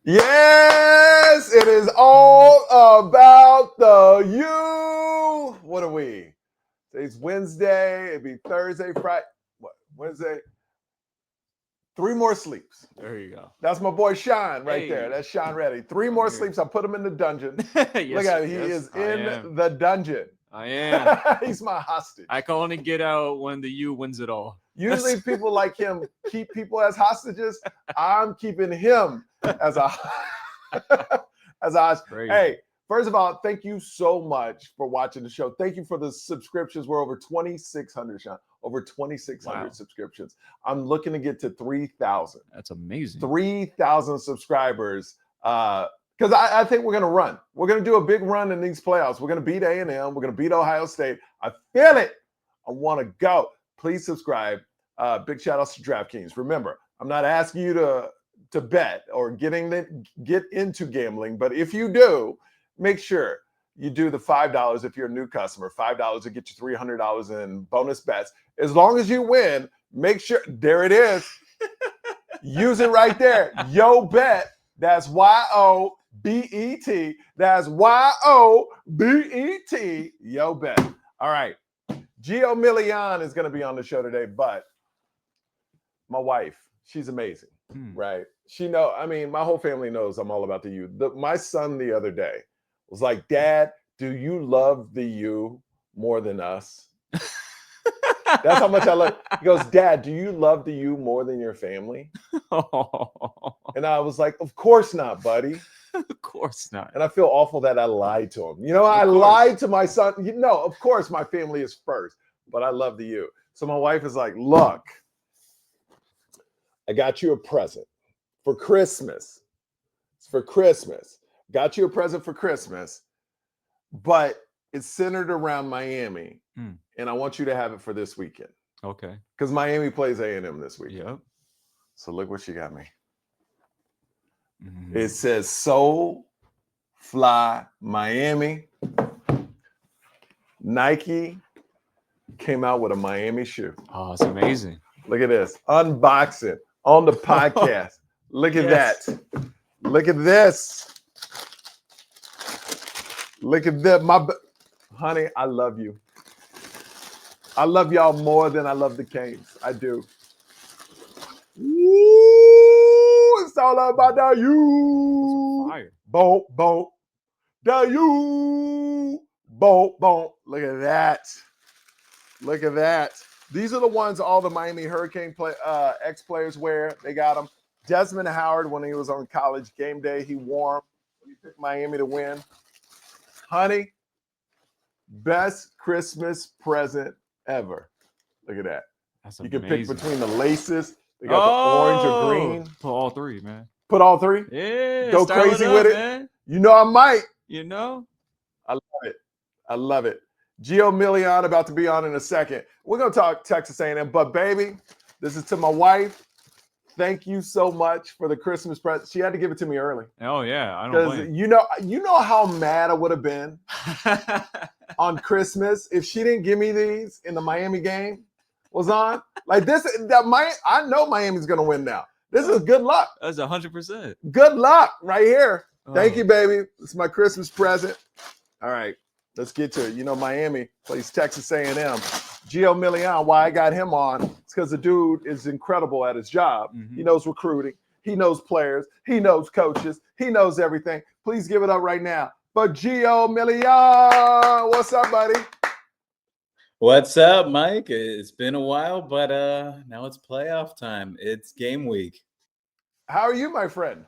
Yes, it is all about the you. What are we? Today's Wednesday. It'd be Thursday, Friday. What? Wednesday. 3 more sleeps. There you go. That's my boy Sean right there. Hey. That's Sean Reddy. 3 more Here. sleeps. I put him in the dungeon. Look Yes, at him. He yes, is I in am. the dungeon. I am. He's my hostage. I can only get out when the you wins it all. Usually people like him keep people as hostages. I'm keeping him as a as a hostage. Crazy. Hey, first of all, thank you so much for watching the show. Thank you for the subscriptions. We're over 2,600, Sean. Over 2,600 Wow. subscriptions. I'm looking to get to 3,000. That's amazing. 3,000 subscribers. Because I think we're going to run. We're going to do a big run in these playoffs. We're going to beat A&M. We're going to beat Ohio State. I feel it. I want to go. Please subscribe. Big shout outs to DraftKings. Remember, I'm not asking you to bet or get into gambling, but if you do, make sure you do the $5 if you're a new customer. $5 to get you $300 in bonus bets. As long as you win, make sure, there it is. Use it right there. Yo bet. That's YOBET. That's YOBET. Yo bet. All right. Milian is going to be on the show today, but my wife, she's amazing, right? My whole family knows I'm all about the you. My son the other day was like, Dad, do you love the you more than us? That's how much I love. He goes, Dad, do you love the you more than your family? And I was like, of course not, buddy. Of course not. And I feel awful that I lied to him. I lied to my son. Of course my family is first, but I love the you. So my wife is like, look, I got you a present for Christmas. It's for Christmas. Got you a present for Christmas, but it's centered around Miami. And I want you to have it for this weekend. Okay. Because Miami plays A&M this weekend. Yep. So look what she got me. It says Soul Fly Miami. Nike came out with a Miami shoe. Oh, it's amazing. Look at this. Unboxing on the podcast. Look at that. Look at this. Look at that. Honey, I love you. I love y'all more than I love the Canes. I do. Ooh, it's all about the you. Fire. Boom, boom. The you. Boom, boom. Look at that. Look at that. These are the ones all the Miami Hurricane ex-players wear. They got them. Desmond Howard, when he was on college game day, he wore them when he picked Miami to win. Honey, best Christmas present ever. Look at that. That's you amazing. can pick between the laces. They got the orange or green. Put all three, man. Put all three? Yeah. Go crazy with it. Man. I might. I love it. I love it. Milian about to be on in a second. We're going to talk Texas A&M, but baby, this is to my wife. Thank you so much for the Christmas present. She had to give it to me early. Oh yeah, I don't blame. You know how mad I would have been on Christmas if she didn't give me these in the Miami game was on. Like this, I know Miami's gonna win now. This is good luck. That's 100%. Good luck right here. Thank you, baby. It's my Christmas present. All right, let's get to it. Miami plays Texas A&M. Milian, why I got him on, it's because the dude is incredible at his job. He knows recruiting. He knows players. He knows coaches. He knows everything. Please give it up right now. But Milian, what's up, buddy? What's up, Mike? It's been a while, but now it's playoff time. It's game week. How are you, my friend?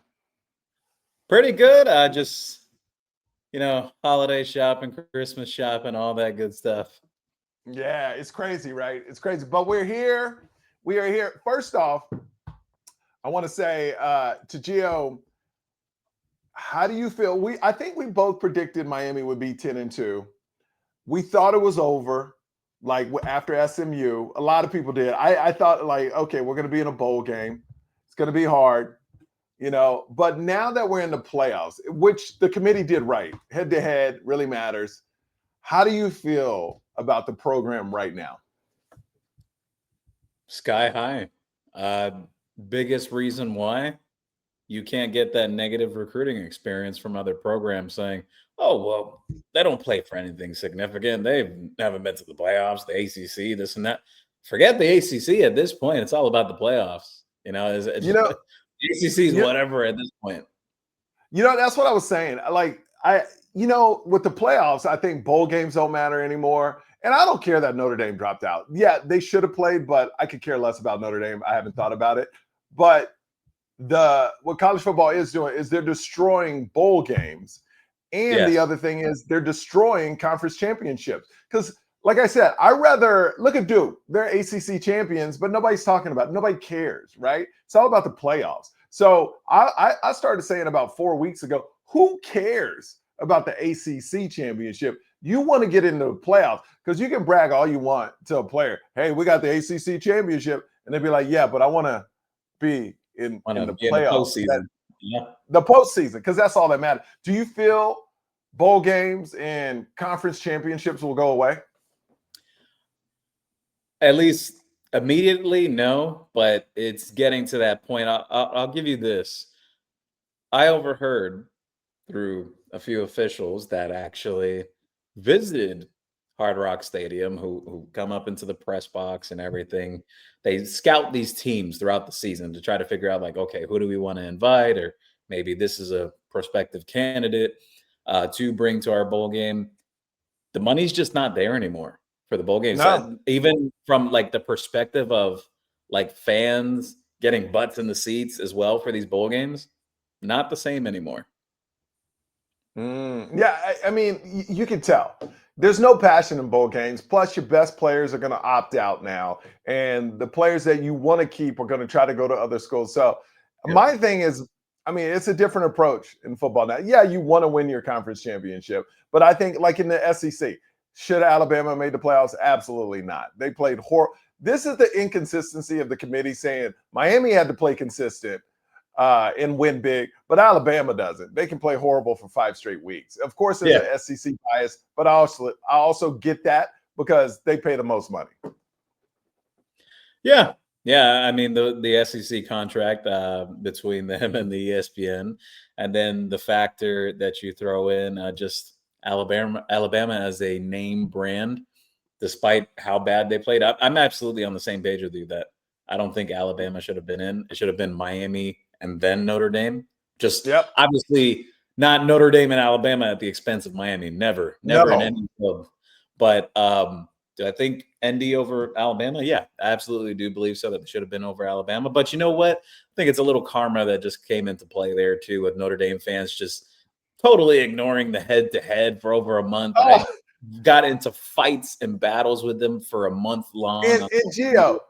Pretty good. Just, holiday shopping, Christmas shopping, all that good stuff. Yeah, it's crazy, right? It's crazy. But we're here. We are here. First off, I want to say to Gio, how do you feel? I think we both predicted Miami would be 10-2. We thought it was over, like after SMU. A lot of people did. I thought, like, okay, we're going to be in a bowl game. It's going to be hard, But now that we're in the playoffs, which the committee did right, head-to-head really matters. How do you feel about the program right now? Sky high. Biggest reason why you can't get that negative recruiting experience from other programs saying, "Oh, well, they don't play for anything significant. They've never been to the playoffs, the ACC, this and that." Forget the ACC at this point. It's all about the playoffs. You know, The ACC is you, whatever at this point. that's what I was saying. Like with the playoffs, I think bowl games don't matter anymore. And I don't care that Notre Dame dropped out. Yeah, they should have played, but I could care less about Notre Dame. I haven't thought about it. But what college football is doing is they're destroying bowl games. And the other thing is they're destroying conference championships. Because, like I said, I rather look at Duke. They're ACC champions, but nobody's talking about it. Nobody cares, right? It's all about the playoffs. So I started saying about 4 weeks ago, who cares about the ACC championship? You want to get into the playoffs because you can brag all you want to a player. Hey, we got the ACC championship. And they'd be like, yeah, but I want to be in the playoffs. The postseason, because that's all that matters. Do you feel bowl games and conference championships will go away? At least immediately, no, but it's getting to that point. I'll give you this. I overheard through a few officials that actually visited Hard Rock Stadium who come up into the press box and everything. They scout these teams throughout the season to try to figure out, like, okay, who do we want to invite? Or maybe this is a prospective candidate to bring to our bowl game. The money's just not there anymore for the bowl games. No. Even from like the perspective of like fans getting butts in the seats as well for these bowl games, not the same anymore. Yeah, I mean, you can tell. There's no passion in bowl games. Plus, your best players are going to opt out now. And the players that you want to keep are going to try to go to other schools. So my thing is, I mean, it's a different approach in football now. Yeah, you want to win your conference championship. But I think like in the SEC, should Alabama have made the playoffs? Absolutely not. They played horrible. This is the inconsistency of the committee saying Miami had to play consistent and win big, but Alabama doesn't. They can play horrible for 5 straight weeks. Of course, there's an SEC bias, but I also get that because they pay the most money. Yeah. I mean, the SEC contract between them and the ESPN, and then the factor that you throw in just Alabama as a name brand, despite how bad they played. I'm absolutely on the same page with you that I don't think Alabama should have been in. It should have been Miami and then Notre Dame. Just obviously not Notre Dame and Alabama at the expense of Miami. Never in any club. But do I think ND over Alabama? Yeah, I absolutely do believe so, that they should have been over Alabama. But you know what? I think it's a little karma that just came into play there too, with Notre Dame fans just totally ignoring the head-to-head for over a month. I got into fights and battles with them for a month long. And Gio,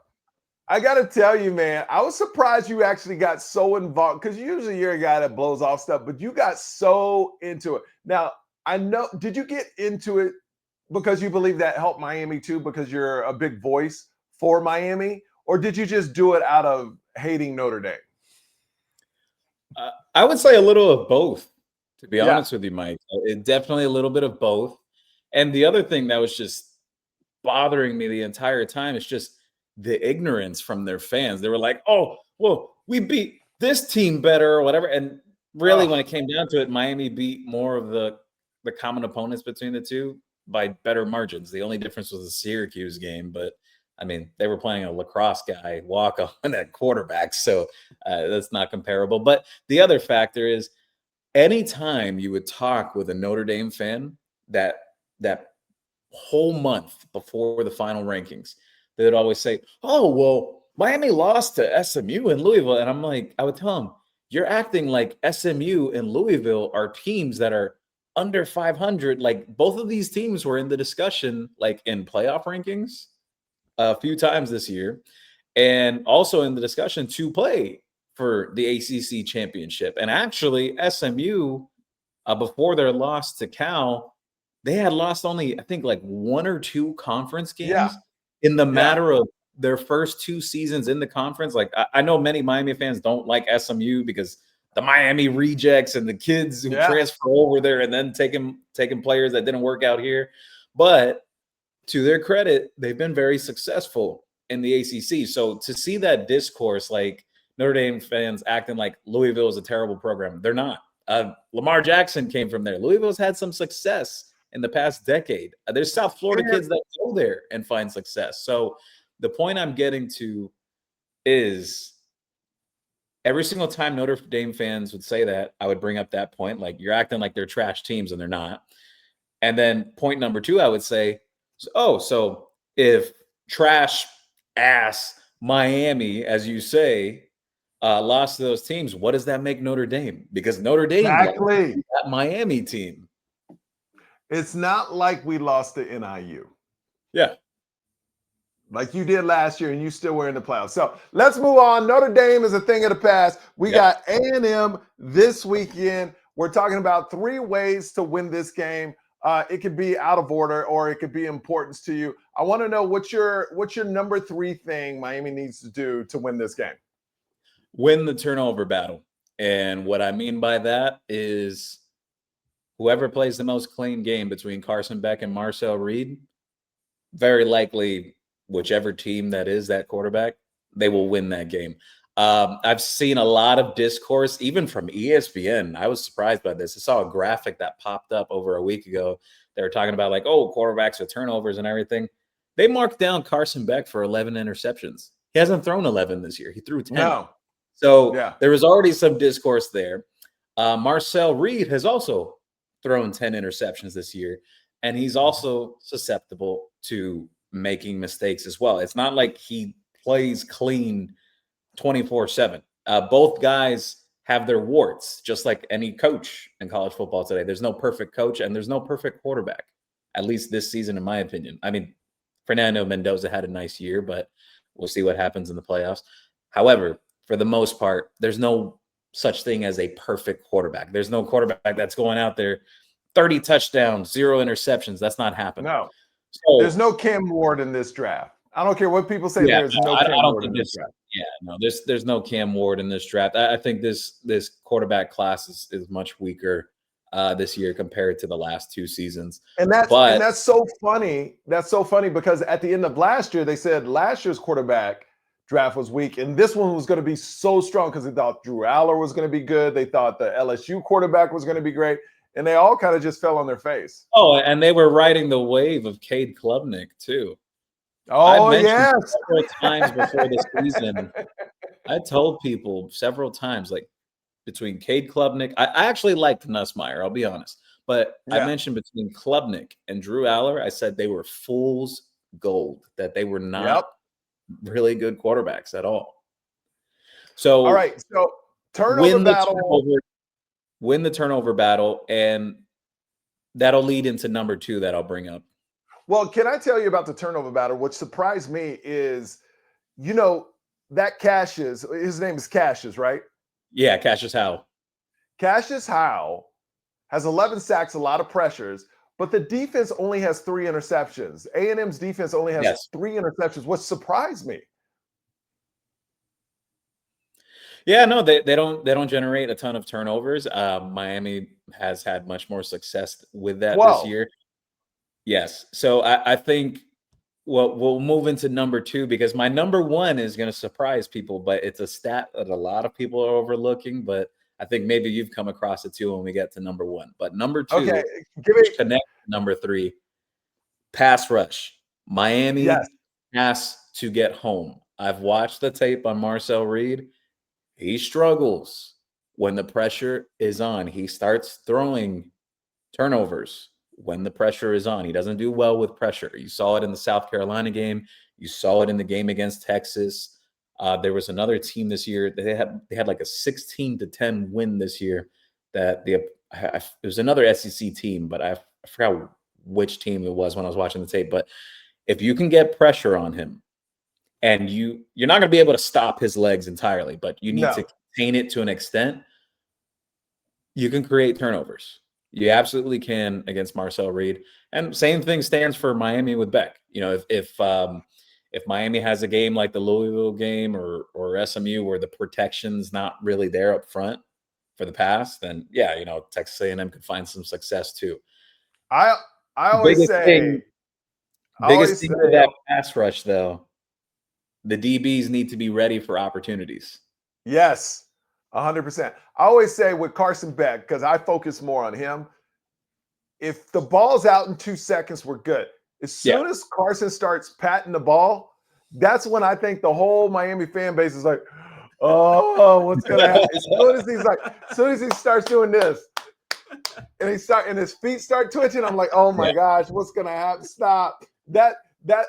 I got to tell you, man, I was surprised you actually got so involved, because usually you're a guy that blows off stuff, but you got so into it. Now, I know, did you get into it because you believe that helped Miami too, because you're a big voice for Miami, or did you just do it out of hating Notre Dame? I would say a little of both, to be honest with you, Mike. Definitely a little bit of both. And the other thing that was just bothering me the entire time is just the ignorance from their fans. They were like, oh, well, we beat this team better or whatever. And really, when it came down to it, Miami beat more of the common opponents between the two by better margins. The only difference was the Syracuse game. But, I mean, they were playing a lacrosse guy walk on that quarterback. So that's not comparable. But the other factor is anytime you would talk with a Notre Dame fan that whole month before the final rankings, they would always say, oh, well, Miami lost to SMU and Louisville. And I'm like, I would tell them, you're acting like SMU and Louisville are teams that are under 500. Like, both of these teams were in the discussion, like in playoff rankings a few times this year, and also in the discussion to play for the ACC championship. And actually, SMU, before their loss to Cal, they had lost only, I think, like 1 or 2 conference games in the matter of their first 2 seasons in the conference. Like, I know many Miami fans don't like SMU because the Miami rejects and the kids who transfer over there and then taking players that didn't work out here. But to their credit, they've been very successful in the ACC. So to see that discourse, like, Notre Dame fans acting like Louisville is a terrible program. They're not. Lamar Jackson came from there. Louisville's had some success in the past decade. There's South Florida kids that go there and find success. So the point I'm getting to is every single time Notre Dame fans would say that, I would bring up that point. Like, you're acting like they're trash teams, and they're not. And then point number two, I would say, so if trash ass Miami, as you say, lost to those teams, what does that make Notre Dame? Because Notre Dame exactly that Miami team. It's not like we lost to NIU. Yeah. Like you did last year, and you still were in the playoffs. So let's move on. Notre Dame is a thing of the past. We got A&M this weekend. We're talking about 3 ways to win this game. It could be out of order, or it could be importance to you. I want to know what's your number 3 thing Miami needs to do to win this game. Win the turnover battle. And what I mean by that is whoever plays the most clean game between Carson Beck and Marcel Reed, very likely whichever team that is, that quarterback, they will win that game. I've seen a lot of discourse, even from ESPN. I was surprised by this. I saw a graphic that popped up over a week ago. They were talking about, like, quarterbacks with turnovers and everything. They marked down Carson Beck for 11 interceptions. He hasn't thrown 11 this year. He threw 10. No. So there was already some discourse there. Marcel Reed has also thrown 10 interceptions this year, and he's also susceptible to making mistakes as well. It's not like he plays clean 24/7. Both guys have their warts, just like any coach in college football today. There's no perfect coach, and there's no perfect quarterback, at least this season, in my opinion. I mean, Fernando Mendoza had a nice year, but we'll see what happens in the playoffs. However, for the most part, there's no such thing as a perfect quarterback. There's no quarterback that's going out there 30 touchdowns, 0 interceptions. That's not happening. No. So, there's no Cam Ward in this draft. I don't care what people say. There's no Cam Ward in this draft. Yeah, no, there's no Cam Ward in this draft. I think this quarterback class is much weaker this year compared to the last 2 seasons. And that's so funny. That's so funny because at the end of last year, they said last year's quarterback draft was weak, and this one was going to be so strong because they thought Drew Aller was going to be good. They thought the LSU quarterback was going to be great, and they all kind of just fell on their face. Oh, and they were riding the wave of Cade Klubnik too. Oh, yes. Several times before this season, I told people several times, like, between Cade Klubnik, I actually liked Nussmeier, I'll be honest. But I mentioned between Klubnik and Drew Aller, I said they were fool's gold, that they were not really good quarterbacks at all. So, all right. So, turnover battle. Win the turnover battle, and that'll lead into number 2 that I'll bring up. Well, can I tell you about the turnover battle? What surprised me is, that Cassius, his name is Cassius, right? Yeah, Cassius Howell. Cassius Howell has 11 sacks, a lot of pressures, but the defense only has 3 interceptions. A&M's defense only has 3 interceptions, which surprised me. Yeah, no, they don't generate a ton of turnovers. Miami has had much more success with that this year. Yes. So I think we'll move into number 2 because my number 1 is going to surprise people, but it's a stat that a lot of people are overlooking. But I think maybe you've come across it too when we get to number 1. But number 2, connect number 3, pass rush. Miami has to get home. I've watched the tape on Marcel Reed. He struggles when the pressure is on. He starts throwing turnovers when the pressure is on. He doesn't do well with pressure. You saw it in the South Carolina game. You saw it in the game against Texas. There was another team this year. They had like a 16-10 win this year. It was another SEC team, but I forgot which team it was when I was watching the tape. But if you can get pressure on him, and you're not going to be able to stop his legs entirely, but you need to contain it to an extent, you can create turnovers. You absolutely can against Marcel Reed. And same thing stands for Miami with Beck. If Miami has a game like the Louisville game or SMU where the protection's not really there up front for the pass, then Texas A&M could find some success too. I always say biggest thing with that pass rush though, the DBs need to be ready for opportunities. Yes, 100%. I always say with Carson Beck, because I focus more on him, if the ball's out in 2 seconds, we're good. As soon as Carson starts patting the ball, that's when I think the whole Miami fan base is like, oh, what's gonna happen? As soon as he starts doing this, and his feet start twitching, I'm like, oh my gosh, what's gonna happen? Stop. That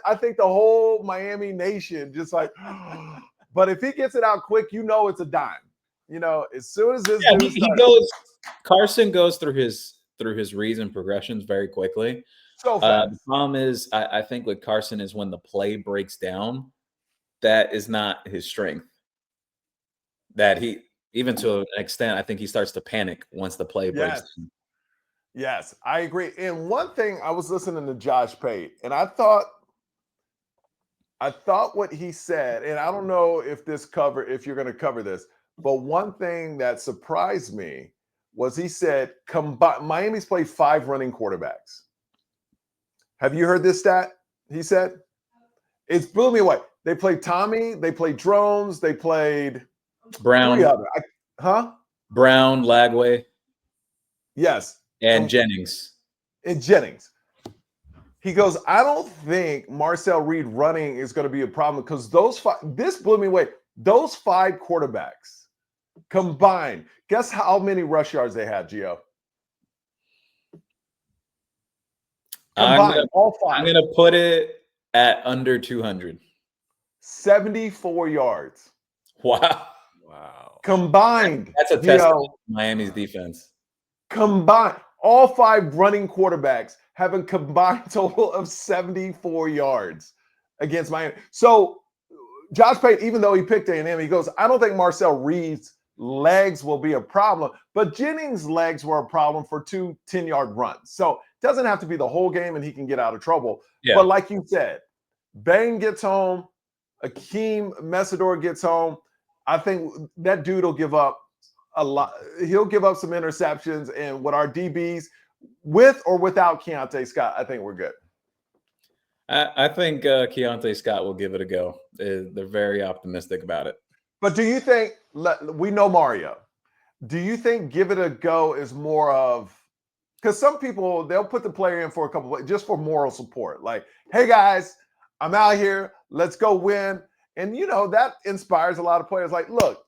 I think the whole Miami nation just like, but if he gets it out quick, you know it's a dime. You know, as soon as this dude starts, Carson goes through his reads and progressions very quickly. So fast. The problem is, I think with Carson is when the play breaks down, that is not his strength. That he, even to an extent, I think he starts to panic once the play breaks down. Yes, I agree. And one thing, I was listening to Josh Pate, and I thought what he said, and I don't know if you're going to cover this, but one thing that surprised me was he said, Miami's played 5 running quarterbacks. Have you heard this stat? He said, it's blew me away. They played Tommy, they played Drones, they played Brown. 3 other. Brown, Lagway. Yes. And Jennings. He goes, I don't think Marcel Reed running is going to be a problem because this blew me away. Those 5 quarterbacks combined, guess how many rush yards they had, Gio? Combined, all 5. I'm going to put it at under 200. 74 yards. Wow. Combined. That's a testament to Miami's defense. Combined. All 5 running quarterbacks have a combined total of 74 yards against Miami. So Josh Pate, even though he picked A&M, he goes, I don't think Marcel Reed's legs will be a problem, but Jennings' legs were a problem for 2 10-yard runs. So it doesn't have to be the whole game and he can get out of trouble. Yeah. But like you said, Bain gets home, Akeem Messidor gets home. I think that dude will give up a lot. He'll give up some interceptions, and with our DBs, with or without Keontae Scott, I think we're good. I think Keontae Scott will give it a go. They're very optimistic about it. But do you think, we know Mario, do you think give it a go is more of, because some people, they'll put the player in for a couple, just for moral support. Like, hey guys, I'm out here, let's go win. And you know, that inspires a lot of players. Like, look,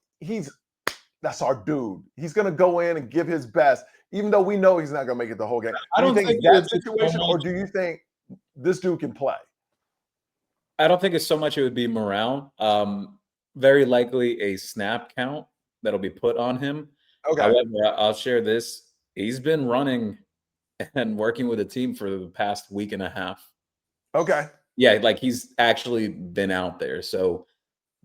that's our dude. He's going to go in and give his best, even though we know he's not going to make it the whole game. I don't think that situation, or do you think this dude can play? I don't think it's so much it would be morale. Very likely a snap count that'll be put on him. Okay. However, I'll share this. He's been running and working with a team for the past week and a half. Okay. Yeah, like he's actually been out there. So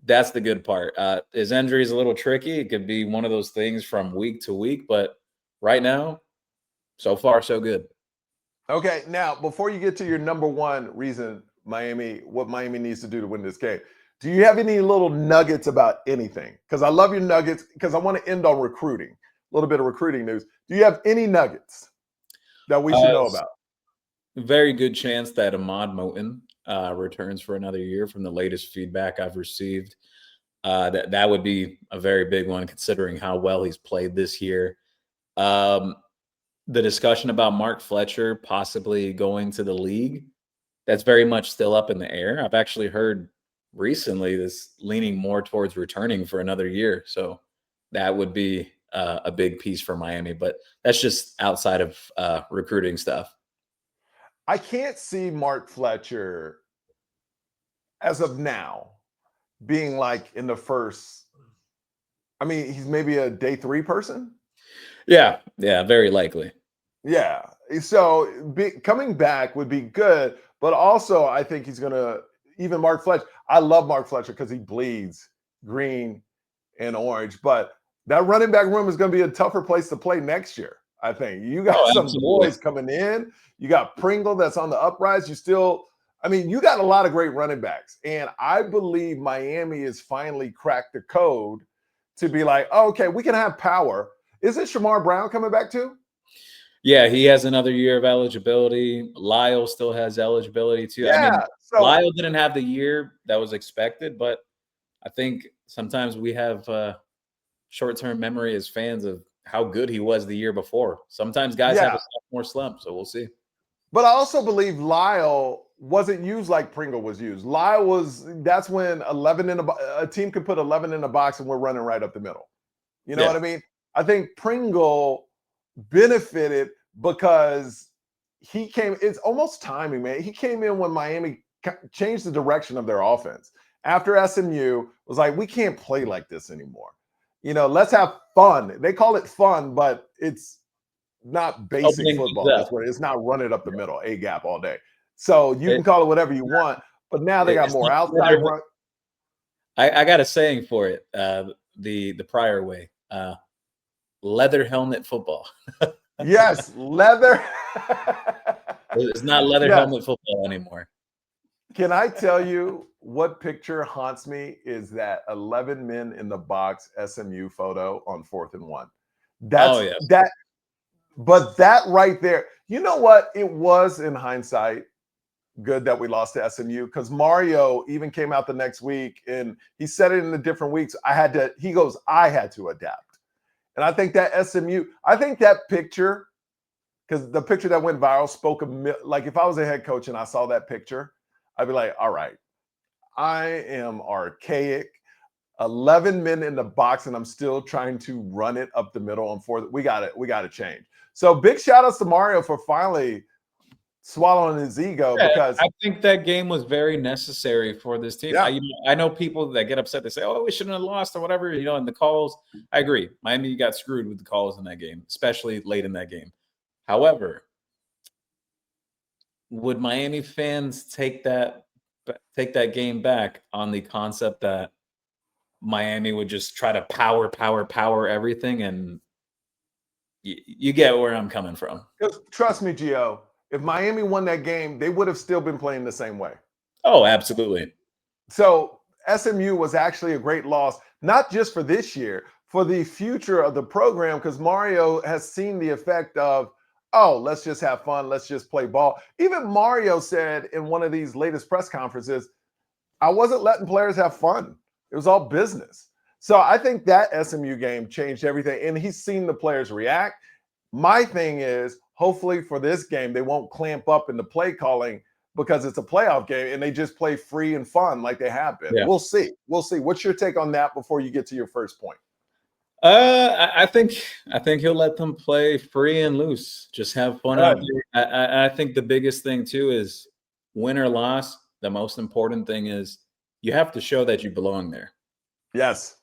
that's the good part. His injury is a little tricky. It could be one of those things from week to week, but right now, so far, so good. Okay, now, before you get to your number one reason what Miami needs to do to win this game, do you have any little nuggets about anything? Because I love your nuggets, because I want to end on recruiting, a little bit of recruiting news. Do you have any nuggets that we should know about? Very good chance that Ahmad Moten returns for another year from the latest feedback I've received. That would be a very big one, considering how well he's played this year. The discussion about Mark Fletcher possibly going to the league, that's very much still up in the air. I've actually heard recently this leaning more towards returning for another year. So that would be a big piece for Miami, but that's just outside of recruiting stuff. I can't see Mark Fletcher as of now being like in the first. I mean, he's maybe a day 3 person. Yeah, very likely. Yeah, so coming back would be good, but also I think he's gonna, even Mark Fletcher. I love Mark Fletcher because he bleeds green and orange, but that running back room is going to be a tougher place to play next year. I think you got some boys coming in. You got Pringle that's on the uprise. You got a lot of great running backs. And I believe Miami has finally cracked the code to be like, oh, okay, we can have power. Isn't Shamar Brown coming back too? Yeah, he has another year of eligibility. Lyle still has eligibility too. Yeah, Lyle didn't have the year that was expected, but I think sometimes we have short-term memory as fans of how good he was the year before. Sometimes guys have a sophomore slump, so we'll see. But I also believe Lyle wasn't used like Pringle was used. That's when 11 a team could put 11 in the box and we're running right up the middle. You know what I mean? I think Pringle benefited because it's almost timing, man. He came in when Miami changed the direction of their offense. After SMU was like, we can't play like this anymore. Let's have fun. They call it fun, but it's not basic football. That's what it's not running up the middle, A gap all day. So you can call it whatever you want, but now they got more outside run. I got a saying for it. The prior way, leather helmet football. Yes, leather. It's not leather helmet football anymore. Can I tell you what picture haunts me is that 11 men in the box SMU photo on 4th and 1. But that right there, you know what? It was in hindsight good that we lost to SMU because Mario even came out the next week and he said it in the different weeks. I had to adapt. And I think that that picture, because the picture that went viral spoke like if I was a head coach and I saw that picture, I'd be like, all right, I am archaic. 11 men in the box and I'm still trying to run it up the middle on 4th. We got to change. So big shout outs to Mario for finally swallowing his ego because I think that game was very necessary for this team. Yeah. I know people that get upset. They say, "Oh, we shouldn't have lost" or whatever. In the calls. I agree. Miami got screwed with the calls in that game, especially late in that game. However, would Miami fans take that game back on the concept that Miami would just try to power everything? And you get where I'm coming from. Trust me, Gio. If Miami won that game, they would have still been playing the same way. Oh, absolutely. So SMU was actually a great loss, not just for this year, for the future of the program, because Mario has seen the effect of, let's just have fun. Let's just play ball. Even Mario said in one of these latest press conferences, I wasn't letting players have fun. It was all business. So I think that SMU game changed everything, and he's seen the players react. My thing is, hopefully for this game, they won't clamp up in the play calling because it's a playoff game and they just play free and fun like they have been. Yeah. We'll see. What's your take on that before you get to your first point? I think he'll let them play free and loose. Just have fun out there. I think the biggest thing too is win or loss. The most important thing is you have to show that you belong there. Yes.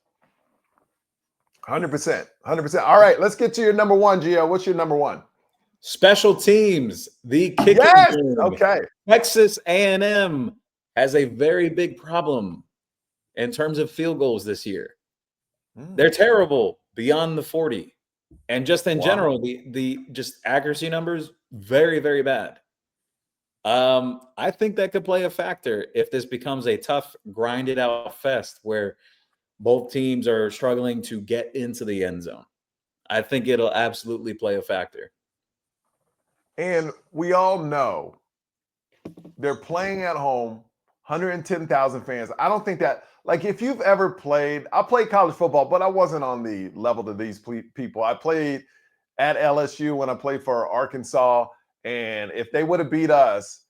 100%. 100%. All right, let's get to your number one, Gio. What's your number one? Special teams, the kicking game. Okay. Texas A&M has a very big problem in terms of field goals this year. They're terrible beyond the 40. And just in general, the just accuracy numbers, very, very bad. I think that could play a factor if this becomes a tough, grinded out fest where both teams are struggling to get into the end zone. I think it'll absolutely play a factor. And we all know they're playing at home, 110,000 fans. I don't think that, like, if you've ever played, I played college football, but I wasn't on the level of these people. I played at LSU when I played for Arkansas, and if they would have beat us,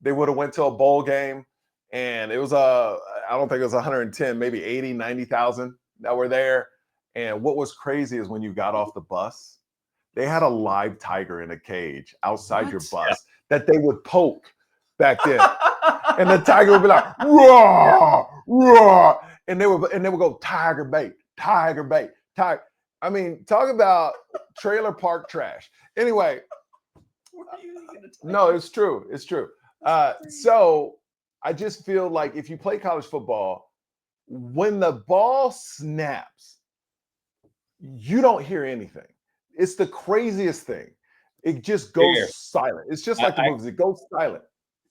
they would have went to a bowl game, and it was I don't think it was 110, maybe 80, 90,000 that were there. And what was crazy is when you got off the bus, they had a live tiger in a cage outside your bus that they would poke back then. And the tiger would be like, roar, roar. And they would go, tiger bait, tiger bait, tiger. I mean, talk about trailer park trash. Anyway, no, it's true. It's true. So I just feel like if you play college football, when the ball snaps, you don't hear anything. It's the craziest thing. It just goes silent. It's just like the movies. It goes silent.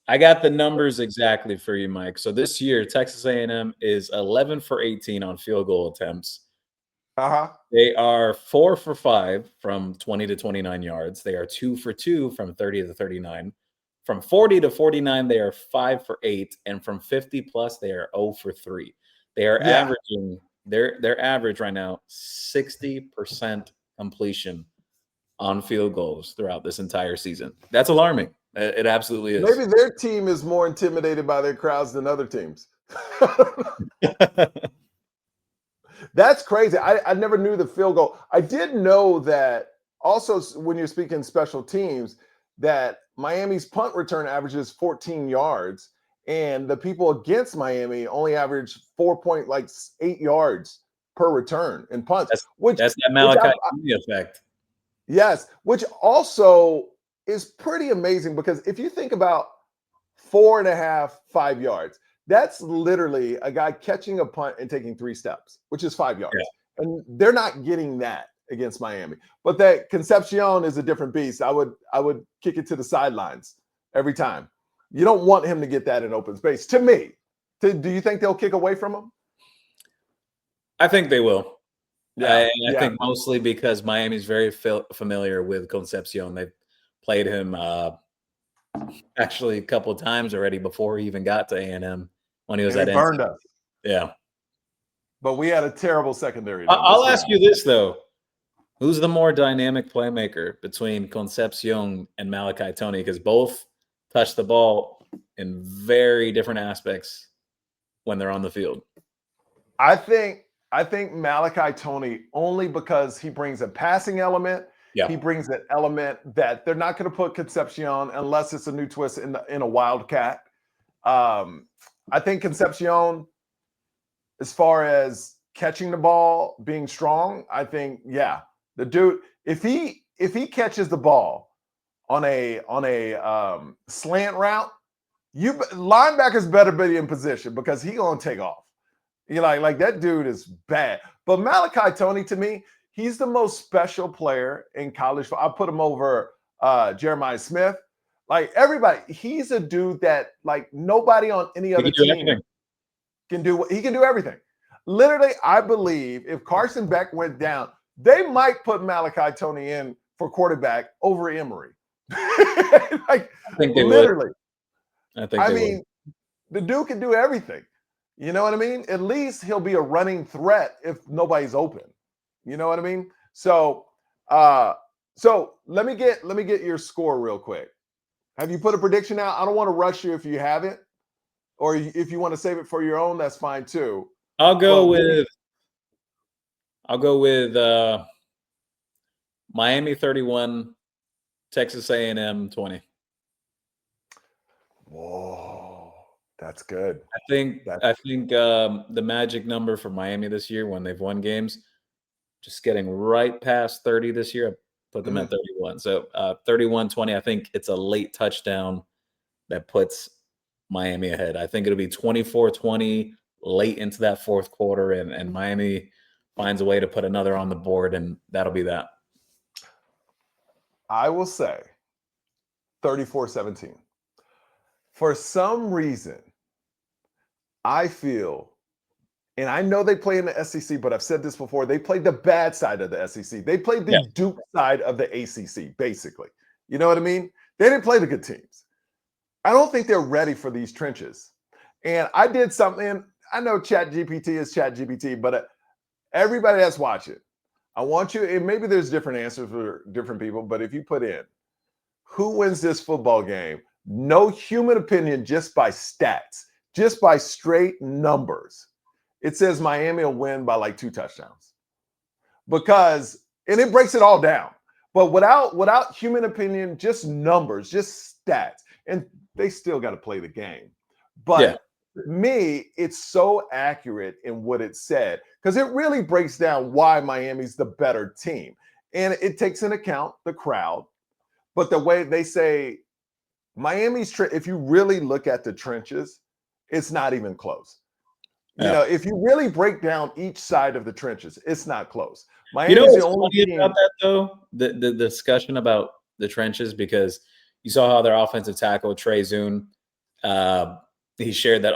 I got the numbers exactly for you, Mike. So this year, Texas A&M is 11 for 18 on field goal attempts. They are 4 for 5 from 20 to 29 yards. They are 2 for 2 from 30 to 39. From 40 to 49, they are 5 for 8. And from 50 plus, they are 0 for 3. They are averaging Their average right now 60% completion on field goals throughout this entire season. That's alarming. It absolutely is. Maybe their team is more intimidated by their crowds than other teams. That's crazy. I never knew the field goal. I did know that also when you're speaking special teams, that Miami's punt return averages 14 yards, and the people against Miami only average 4.8 yards per return in punts. That's that Malachi effect. Yes, which also is pretty amazing because if you think about 4.5, 5 yards, that's literally a guy catching a punt and taking 3 steps, which is 5 yards. Yeah. And they're not getting that against Miami. But that Concepcion is a different beast. I would kick it to the sidelines every time. You don't want him to get that in open space. To me, do you think they'll kick away from him? I think they will. Yeah, I think mostly because Miami's very familiar with Concepcion. They've played him actually a couple of times already before he even got to A&M when he was at burned us. Yeah. But we had a terrible secondary. I'll ask you this, though. Who's the more dynamic playmaker between Concepcion and Malachi Tony? Because both touch the ball in very different aspects when they're on the field. I think Malachi Tony, only because he brings a passing element. Yeah. He brings an element that they're not going to put Concepcion unless it's a new twist in a Wildcat. I think Concepcion, as far as catching the ball, being strong, I think, the dude, if he catches the ball on a slant route, linebackers better be in position because he gonna take off. You like that dude is bad. But Malachi Tony, to me, he's the most special player in college. I put him over Jeremiah Smith. Like everybody, he's a dude that like nobody on any other team can do. He can do everything. Literally, I believe if Carson Beck went down, they might put Malachi Tony in for quarterback over Emory. Like I think they literally. Would. I mean, the dude can do everything. You know what I mean? At least he'll be a running threat if nobody's open. You know what I mean? So let me get your score real quick. Have you put a prediction out? I don't want to rush you if you haven't, or if you want to save it for your own, that's fine too. I'll go with Miami 31, Texas A&M 20. Whoa, that's good. I think the magic number for Miami this year when they've won games, just getting right past 30 this year. I put them at 31. So 31-20. I think it's a late touchdown that puts Miami ahead. I think it'll be 24-20 late into that fourth quarter, and Miami finds a way to put another on the board, and that'll be that. I will say 34-17. For some reason, I feel, and I know they play in the SEC, but I've said this before, they played the bad side of the SEC. They played the Duke side of the ACC, basically. You know what I mean? They didn't play the good teams. I don't think they're ready for these trenches. And I did something. I know ChatGPT is ChatGPT, but everybody that's watching, I want you, and maybe there's different answers for different people, but if you put in, who wins this football game? No human opinion, just by stats, just by straight numbers. It says Miami will win by like 2 touchdowns. Because, and it breaks it all down. But without human opinion, just numbers, just stats. And they still got to play the game. But me, it's so accurate in what it said because it really breaks down why Miami's the better team. And it takes into account the crowd. But the way they say Miami's, if you really look at the trenches, it's not even close. You know, if you really break down each side of the trenches, it's not close. Miami's the only team about that, though, the discussion about the trenches, because you saw how their offensive tackle, Trey Zune, he shared that,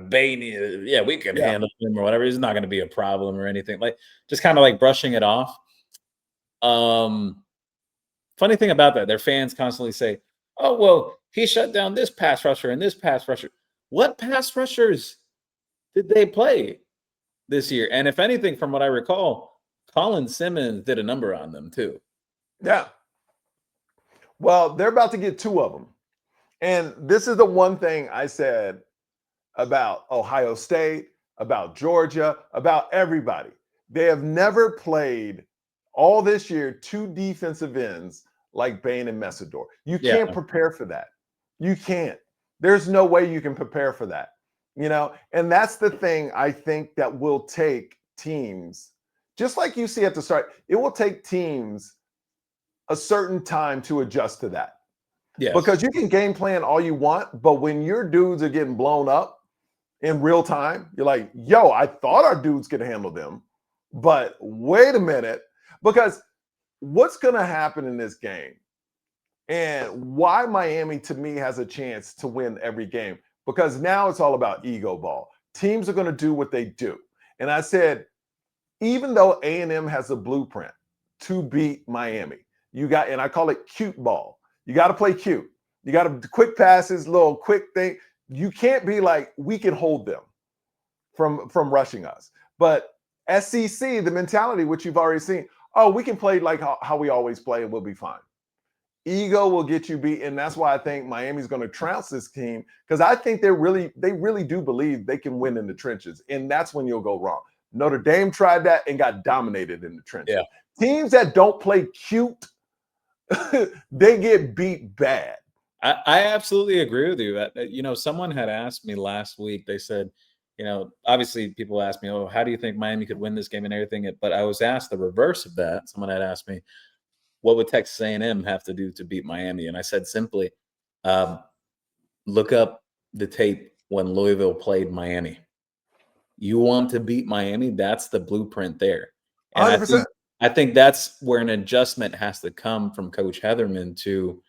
Bainey, we can handle him or whatever. It's not going to be a problem or anything. Like, just kind of like brushing it off. Funny thing about that, their fans constantly say, oh, well, he shut down this pass rusher and this pass rusher. What pass rushers did they play? this year. And if anything, from what I recall, Colin Simmons did a number on them too. Yeah. Well, they're about to get 2 of them. And this is the one thing I said about Ohio State, about Georgia, about everybody. They have never played all this year 2 defensive ends like Bain and Messidor. You can't prepare for that. You can't. There's no way you can prepare for that. And that's the thing I think that will take teams, just like you see at the start, it will take teams a certain time to adjust to that. Yes. Because you can game plan all you want, but when your dudes are getting blown up in real time, you're like, yo, I thought our dudes could handle them, but wait a minute. Because what's going to happen in this game and why Miami, to me, has a chance to win every game, because now it's all about ego ball. Teams are going to do what they do. And I said, even though A&M has a blueprint to beat Miami, and I call it cute ball. You got to play cute. You got to quick passes, little quick thing. You can't be like, we can hold them from rushing us. But SEC, the mentality, which you've already seen, we can play like how we always play and we'll be fine. Ego will get you beat, and that's why I think Miami's going to trounce this team, because I think they really do believe they can win in the trenches, and that's when you'll go wrong. Notre Dame tried that and got dominated in the trenches. Yeah. Teams that don't play cute, they get beat bad. I absolutely agree with you. Someone had asked me last week, they said, obviously people ask me, how do you think Miami could win this game and everything? But I was asked the reverse of that. Someone had asked me, what would Texas A&M have to do to beat Miami? And I said simply, look up the tape when Louisville played Miami. You want to beat Miami, that's the blueprint there. And I think that's where an adjustment has to come from Coach Heatherman to,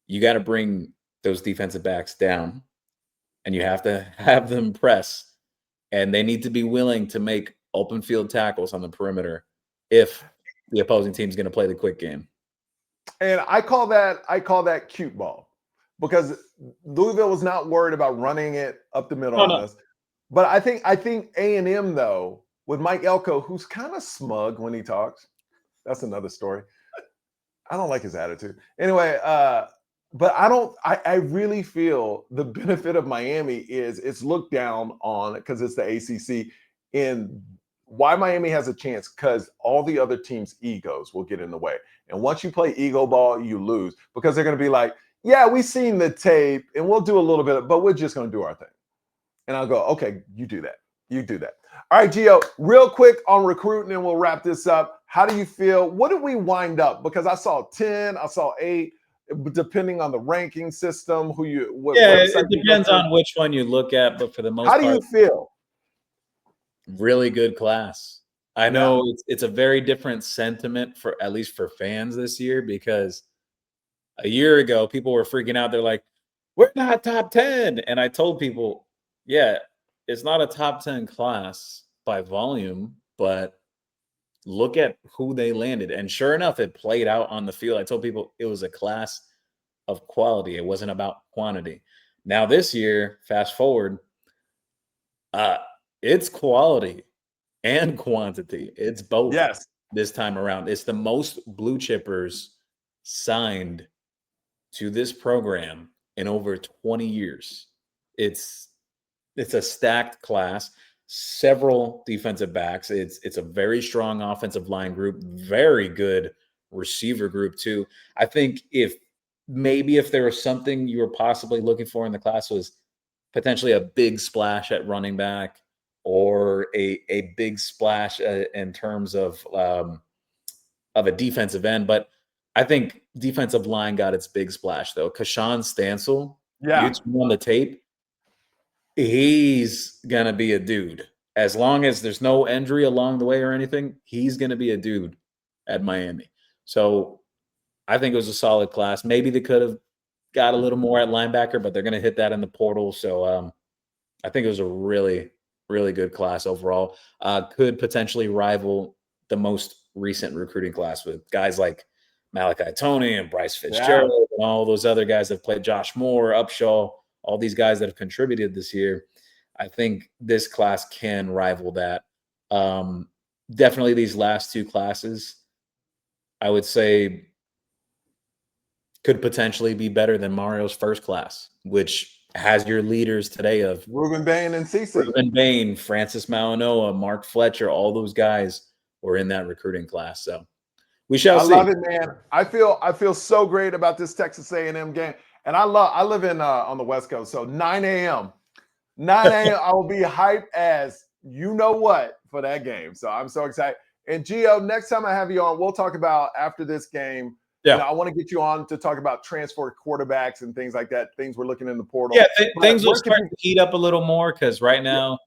you got to bring those defensive backs down and you have to have them press, and they need to be willing to make open field tackles on the perimeter if the opposing team is going to play the quick game. And I call that cute ball, because Louisville was not worried about running it up the middle on us. But I think A&M, though, with Mike Elko, who's kind of smug when he talks. That's another story. I don't like his attitude. Anyway, but I really feel the benefit of Miami is it's looked down on because it's the ACC. And why Miami has a chance, because all the other teams' egos will get in the way. And once you play ego ball, you lose, because they're going to be like, yeah, we've seen the tape and we'll do a little bit, but we're just going to do our thing. And I'll go, okay, you do that. You do that. All right, Gio, real quick on recruiting and we'll wrap this up. How do you feel? What did we wind up? Because I saw 10, I saw 8, depending on the ranking system, it depends on which one you look at, but for the most part. How do you feel? Really good class. I know it's a very different sentiment, for at least for fans this year, because a year ago people were freaking out. They're like, we're not top 10. And I told people, yeah, it's not a top 10 class by volume, but look at who they landed. And sure enough, it played out on the field. I told people it was a class of quality. It wasn't about quantity. Now this year, fast forward, it's quality and quantity. It's both. Yes. This time around. It's the most blue chippers signed to this program in over 20 years. It's a stacked class, several defensive backs. It's a very strong offensive line group, very good receiver group too. I think if there was something you were possibly looking for in the class, was potentially a big splash at running back, or a big splash in terms of a defensive end. But I think defensive line got its big splash though. Kashawn Stansel, you on the tape, he's gonna be a dude. As long as there's no injury along the way or anything, he's gonna be a dude at Miami. So I think it was a solid class. Maybe they could have got a little more at linebacker, but they're gonna hit that in the portal. So I think it was a really, really good class overall. Could potentially rival the most recent recruiting class with guys like Malachi Tony and Bryce Fitzgerald and all those other guys that have played, Josh Moore, Upshaw, all these guys that have contributed this year. I think this class can rival that. Definitely these last two classes, I would say, could potentially be better than Mario's first class, which has your leaders today of Ruben Bain and CC. Ruben Bain, Francis Malinoa, Mark Fletcher, all those guys were in that recruiting class. So we shall see. I love it, man. I feel so great about this Texas A&M game. And I live in on the West Coast, so 9 a.m. 9 a.m. I will be hyped as you know what for that game. So I'm so excited. And Gio, next time I have you on, we'll talk about after this game. Yeah, I want to get you on to talk about transfer quarterbacks and things like that. Things we're looking in the portal. Yeah, things will start to heat up a little more because right now,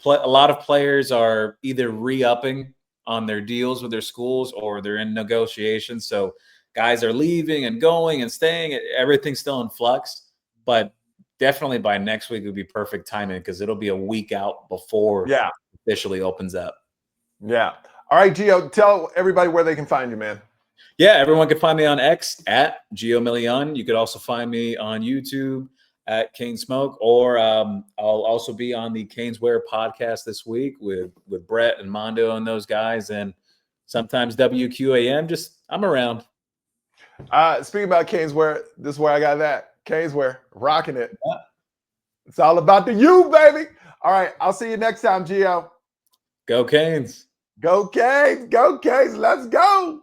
a lot of players are either re-upping on their deals with their schools or they're in negotiations. So guys are leaving and going and staying. Everything's still in flux, but definitely by next week it would be perfect timing because it'll be a week out before it officially opens up. Yeah. All right, Gio, tell everybody where they can find you, man. Yeah, everyone can find me on X at Gio Milian. You could also find me on YouTube at Cane Smoke, or I'll also be on the Caneswear podcast this week with Brett and Mondo and those guys, and sometimes WQAM. Just I'm around. Speaking about Caneswear, this is where I got that. Caneswear, rocking it. Yeah. It's all about the you, baby. All right, I'll see you next time, Gio. Go Canes. Go Canes. Go Canes. Let's go.